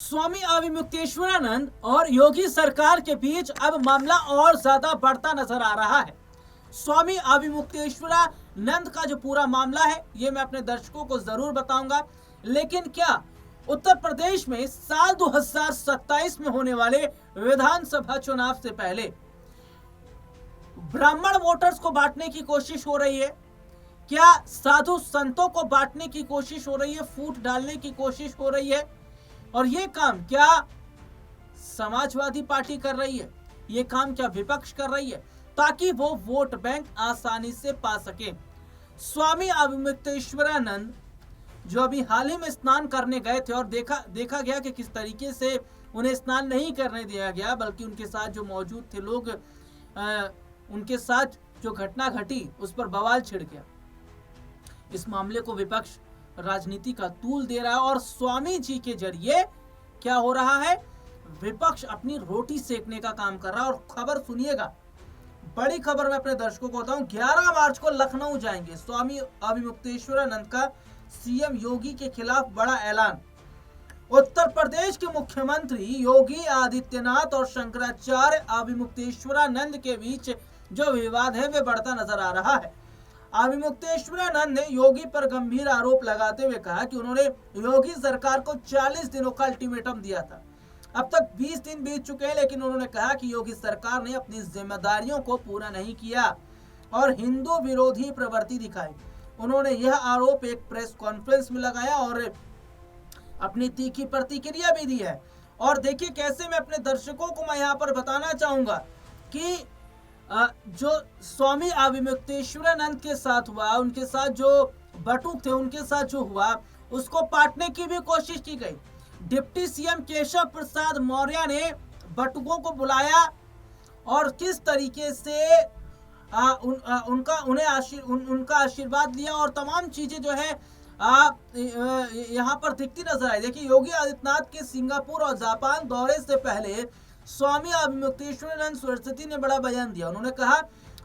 स्वामी अविमुक्तेश्वरानंद और योगी सरकार के बीच अब मामला और ज्यादा बढ़ता नजर आ रहा है। स्वामी अविमुक्तेश्वरानंद का जो पूरा मामला है ये मैं अपने दर्शकों को जरूर बताऊंगा, लेकिन क्या उत्तर प्रदेश में साल 2027 में होने वाले विधानसभा चुनाव से पहले ब्राह्मण वोटर्स को बांटने की कोशिश हो रही है? क्या साधु संतों को बांटने की कोशिश हो रही है, फूट डालने की कोशिश हो रही है? और ये काम क्या समाजवादी पार्टी कर रही है? ये काम क्या विपक्ष कर रही है ताकि वो वोट बैंक आसानी से पा सके? स्वामी अविमुक्तेश्वरानंद जो अभी हाल ही में स्नान करने गए थे और देखा गया कि किस तरीके से उन्हें स्नान नहीं करने दिया गया, बल्कि उनके साथ जो मौजूद थे लोग उनके साथ जो घटना घटी उस पर बवाल छिड़ गया। इस मामले को विपक्ष राजनीति का तूल दे रहा है और स्वामी जी के जरिए क्या हो रहा है, विपक्ष अपनी रोटी सेकने का काम कर रहा है। और खबर सुनिएगा, बड़ी खबर मैं अपने दर्शकों को बताऊं, 11 मार्च को लखनऊ जाएंगे स्वामी अविमुक्तेश्वरानंद का सीएम योगी के खिलाफ बड़ा ऐलान। उत्तर प्रदेश के मुख्यमंत्री योगी आदित्यनाथ और शंकराचार्य अविमुक्तेश्वरानंद के बीच जो विवाद है वह बढ़ता नजर आ रहा है। अविमुक्तेश्वरानंद ने योगी पर गंभीर आरोप लगाते हुए कहा कि उन्होंने योगी सरकार को 40 दिनों का अल्टीमेटम दिया था। अब तक 20 दिन बीत चुके हैं, लेकिन उन्होंने कहा कि योगी सरकार ने अपनी जिम्मेदारियों को पूरा नहीं किया और हिंदू विरोधी प्रवृत्ति दिखाई। उन्होंने यह आरोप एक प्रेस कॉन्फ्रेंस में लगाया और अपनी तीखी प्रतिक्रिया भी दी है। और देखिए कैसे, मैं अपने दर्शकों को मैं यहाँ पर बताना चाहूंगा कि जो स्वामी अविमुक्तेश्वरानंद के साथ हुआ, उनके साथ जो बटुक थे उनके साथ जो हुआ, उसको पाटने की भी कोशिश की गई। डिप्टी सीएम केशव प्रसाद मौर्य ने बटुकों को बुलाया और किस तरीके से उनका आशीर्वाद लिया और तमाम चीजें जो है यहाँ पर दिखती नजर आई। देखिए, योगी आदित्यनाथ के सिंगापुर और जापान दौरे से पहले स्वामी अविमुक्तेश्वरानंद सरस्वती ने बड़ा बयान दिया। उन्होंने कहा,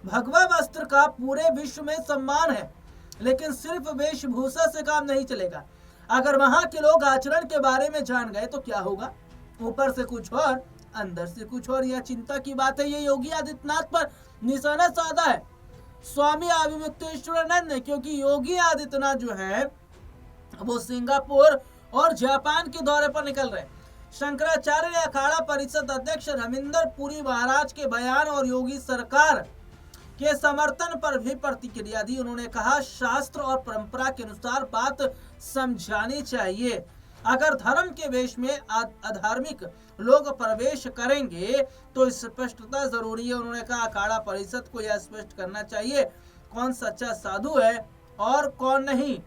भगवा वस्त्र का पूरे विश्व में सम्मान है, लेकिन सिर्फ वेशभूषा से काम नहीं चलेगा। अगर वहां के लोग आचरण के बारे में जान गए तो क्या होगा? ऊपर से कुछ और अंदर से कुछ और। यह चिंता की बात है। ये योगी आदित्यनाथ पर निशाना साधा है स्वामी अविमुक्तेश्वरानंद ने, क्योंकि योगी आदित्यनाथ जो है वो सिंगापुर और जापान के दौरे पर निकल रहे। शंकराचार्य ने अखाड़ा परिषद अध्यक्ष रविंदर पुरी महाराज के बयान और योगी सरकार के समर्थन पर भी प्रतिक्रिया दी। उन्होंने कहा, शास्त्र और परंपरा के अनुसार बात समझानी चाहिए। अगर धर्म के वेश में अधार्मिक लोग प्रवेश करेंगे तो स्पष्टता जरूरी है। उन्होंने कहा, अखाड़ा परिषद को यह स्पष्ट करना चाहिए कौन सच्चा साधु है और कौन नहीं।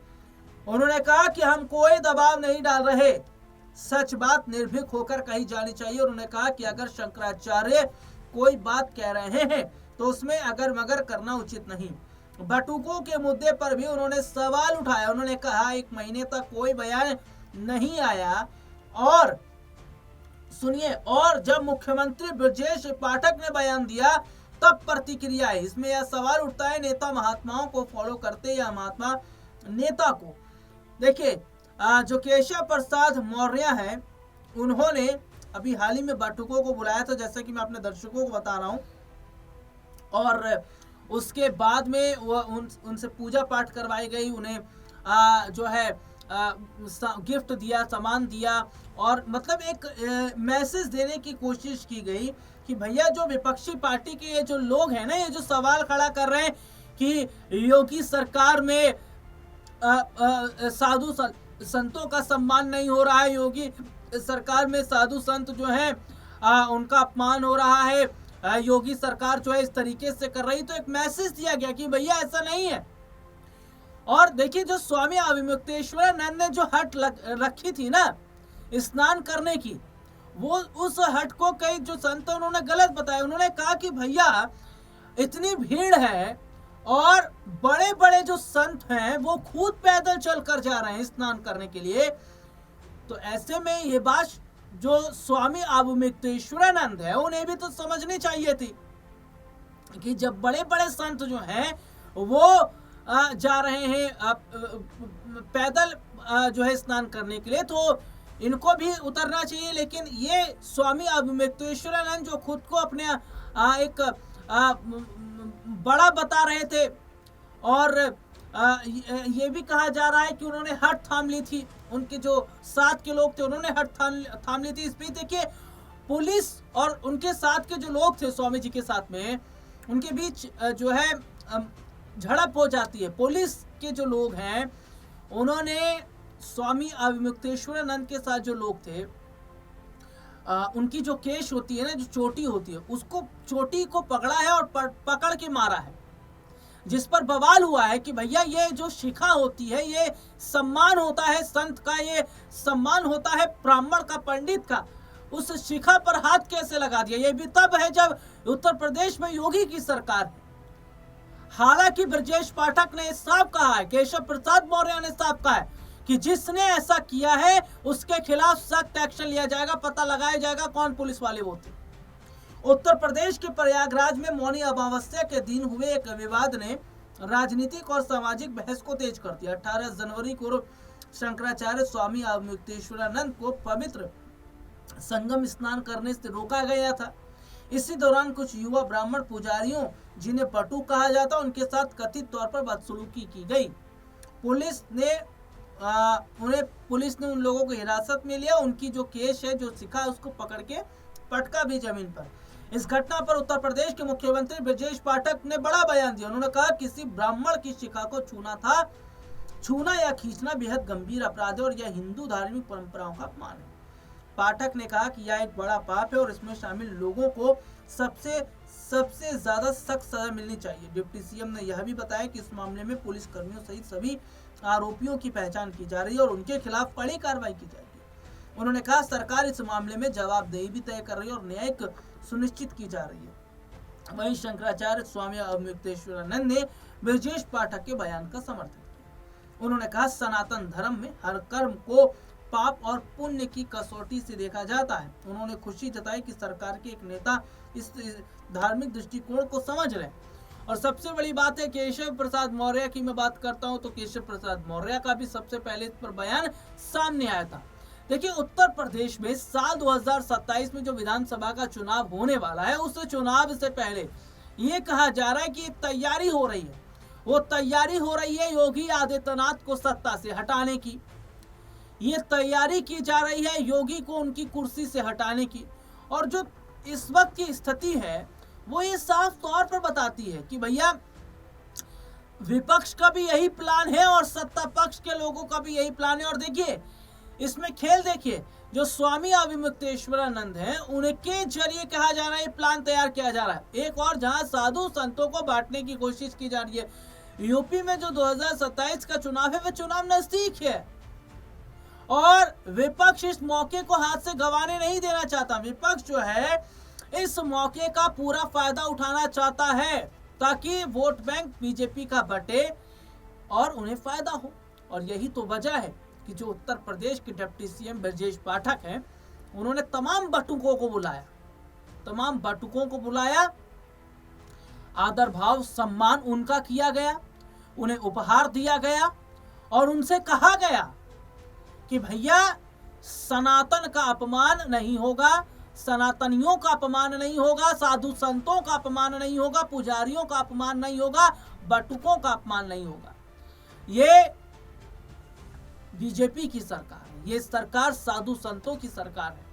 उन्होंने कहा कि हम कोई दबाव नहीं डाल रहे, सच बात निर्भीक होकर कही जानी चाहिए। उन्होंने कहा कि अगर शंकराचार्य कोई बात कह रहे हैं तो उसमें अगर मगर करना उचित नहीं। बटुकों के मुद्दे पर भी उन्होंने सवाल उठाया। उन्होंने कहा, 1 महीने तक कोई बयान नहीं आया और सुनिए, और जब मुख्यमंत्री ब्रजेश पाठक ने बयान दिया तब प्रतिक्रिया है। इसमें यह सवाल उठता है, नेता महात्माओं को फॉलो करते या महात्मा नेता को? देखिए, जो केशव प्रसाद मौर्य हैं, उन्होंने अभी हाल ही में बटुकों को बुलाया था, जैसे कि मैं अपने दर्शकों को बता रहा हूं, और उसके बाद में वो उनसे पूजा पाठ करवाई गई। उन्हें जो है गिफ्ट दिया, सामान दिया और मतलब एक मैसेज देने की कोशिश की गई कि भैया, जो विपक्षी पार्टी के ये जो लोग हैं ना, ये जो सवाल खड़ा कर रहे हैं कि योगी सरकार में साधु संतों का सम्मान नहीं हो रहा है, योगी सरकार में साधु संत जो है उनका अपमान हो रहा है, योगी सरकार जो है इस तरीके से कर रही, तो एक मैसेज दिया गया कि भैया ऐसा नहीं है। और देखिए, जो स्वामी अविमुक्तेश्वरानंद ने जो हट रखी थी ना स्नान करने की, वो उस हट को कई जो संत उन्होंने गलत बताया। उन्होंने कहा कि भैया, इतनी भीड़ है और बड़े बड़े जो संत हैं वो खुद पैदल चल कर जा रहे हैं स्नान करने के लिए, तो ऐसे में ये बात जो स्वामी अविमुक्तेश्वरानंद है उन्हें भी तो समझनी चाहिए थी कि जब बड़े बड़े संत जो हैं वो जा रहे हैं पैदल जो है स्नान करने के लिए, तो इनको भी उतरना चाहिए। लेकिन ये स्वामी अवधूतेश्वरानंद जो खुद को अपने एक बड़ा बता रहे थे, और ये भी कहा जा रहा है कि उन्होंने हट थाम ली थी, उनके जो साथ के लोग थे उन्होंने हट थाम ली थी। इस बीच देखिए पुलिस और उनके साथ के जो लोग थे स्वामी जी के साथ में, उनके बीच जो है झड़प हो जाती है। पुलिस के जो लोग हैं उन्होंने स्वामी अवधूतेश्वरानंद के साथ जो लोग थे उनकी जो केश होती है ना, जो चोटी होती है, उसको चोटी को पकड़ा है और पकड़ के मारा है, जिस पर बवाल हुआ है कि भैया ये जो शिखा होती है ये सम्मान होता है संत का, ये सम्मान होता है ब्राह्मण का, पंडित का, उस शिखा पर हाथ कैसे लगा दिया। ये भी तब है जब उत्तर प्रदेश में योगी की सरकार है। हालांकि ब्रजेश पाठक ने साफ कहा है, केशव प्रसाद मौर्य ने साफ कहा है कि जिसने ऐसा किया है उसके खिलाफ सख्त एक्शन लिया जाएगा, पता लगाया जाएगा कौन पुलिस वाले वो थे। उत्तर प्रदेश के प्रयागराज में मौनी अमावस्या के दिन हुए एक विवाद ने राजनीतिक और सामाजिक बहस को तेज कर दिया। 18 जनवरी को शंकराचार्य स्वामी अवधूतेश्वरानंद को पवित्र संगम स्नान करने से रोका गया था। इसी दौरान कुछ युवा ब्राह्मण पुजारियों, जिन्हें बटू कहा जाता, उनके साथ कथित तौर पर बदसलूकी की गई। पुलिस ने उन लोगों को हिरासत में लिया। उनकी जो केश है, जो शिखा है, उसको पकड़ के पटका भी जमीन पर। इस घटना पर उत्तर प्रदेश के मुख्यमंत्री ब्रजेश पाठक ने बड़ा बयान दिया। उन्होंने कहा किसी ब्राह्मण की शिखा को छूना या खींचना बेहद गंभीर अपराध है और यह हिंदू धार्मिक परंपराओं का अपमान है। पाठक ने कहा कि यह एक बड़ा पाप है और इसमें शामिल लोगों को सबसे ज्यादा सख्त सजा मिलनी चाहिए। डिप्टी सीएम ने यह भी बताया कि इस मामले में पुलिस कर्मियों सहित सभी आरोपियों की पहचान की जा रही है और उनके खिलाफ कड़ी कार्रवाई की जाएगी। उन्होंने कहा सरकार इस मामले में जवाबदेही भी तय कर रही है और न्यायिक सुनिश्चित की जा रही है। वहीं शंकराचार्य स्वामी अवधूतेश्वरानंद ने ब्रजेश पाठक के बयान का समर्थन किया। उन्होंने कहा सनातन धर्म में हर कर्म को पाप और पुण्य की कसौटी से देखा जाता है। उन्होंने खुशी जताई कि सरकार के एक नेता इस धार्मिक दृष्टिकोण को समझ रहे हैं। और सबसे बड़ी बात है, केशव प्रसाद मौर्य की मैं बात करता हूं तो केशव प्रसाद मौर्य का भी सबसे पहले इस पर बयान सामने आया था। देखिए उत्तर प्रदेश में साल 2027 में जो विधानसभा का चुनाव होने वाला है, उस चुनाव से पहले ये कहा जा रहा है कि तैयारी हो रही है। वो तैयारी हो रही है योगी आदित्यनाथ को सत्ता से हटाने की। ये तैयारी की जा रही है योगी को उनकी कुर्सी से हटाने की। और जो इस वक्त की स्थिति है वो ये साफ तौर पर बताती है कि भैया विपक्ष का भी यही प्लान है और सत्ता पक्ष के लोगों का भी यही प्लान है। और देखिए इसमें खेल देखिए, जो स्वामी अवधूतेश्वरानंद हैं उनके जरिए कहा जा रहा है, प्लान तैयार किया जा रहा है। एक और जहां साधु संतों को बांटने की कोशिश की जा रही है। यूपी में जो 2027 का चुनाव है वह चुनाव नजदीक है और विपक्ष इस मौके को हाथ से गंवाने नहीं देना चाहता। विपक्ष जो है इस मौके का पूरा फायदा उठाना चाहता है ताकि वोट बैंक बीजेपी का बटे और उन्हें फायदा हो। और यही तो वजह है कि जो उत्तर प्रदेश के डिप्टी सीएम ब्रजेश पाठक हैं, उन्होंने तमाम बटुकों को बुलाया, आदर भाव सम्मान उनका किया गया, उन्हें उपहार दिया गया और उनसे कहा गया कि भैया सनातन का अपमान नहीं होगा, सनातनियों का अपमान नहीं होगा, साधु संतों का अपमान नहीं होगा, पुजारियों का अपमान नहीं होगा, बटुकों का अपमान नहीं होगा। ये बीजेपी की सरकार है, ये सरकार साधु संतों की सरकार है।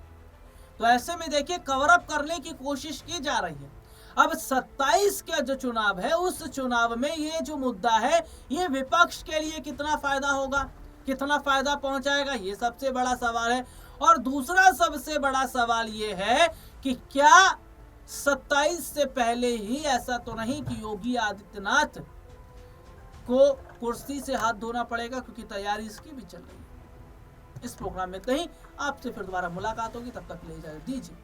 तो ऐसे में देखिए कवर अप करने की कोशिश की जा रही है। अब 27 का जो चुनाव है उस चुनाव में ये जो मुद्दा है ये विपक्ष के लिए कितना फायदा होगा, कितना फायदा पहुंचाएगा, ये सबसे बड़ा सवाल है। और दूसरा सबसे बड़ा सवाल ये है कि क्या 27 से पहले ही ऐसा तो नहीं कि योगी आदित्यनाथ को कुर्सी से हाथ धोना पड़ेगा, क्योंकि तैयारी इसकी भी चल रही है। इस प्रोग्राम में कहीं आपसे फिर दोबारा मुलाकात होगी, तब तक ले जाए दीजिए।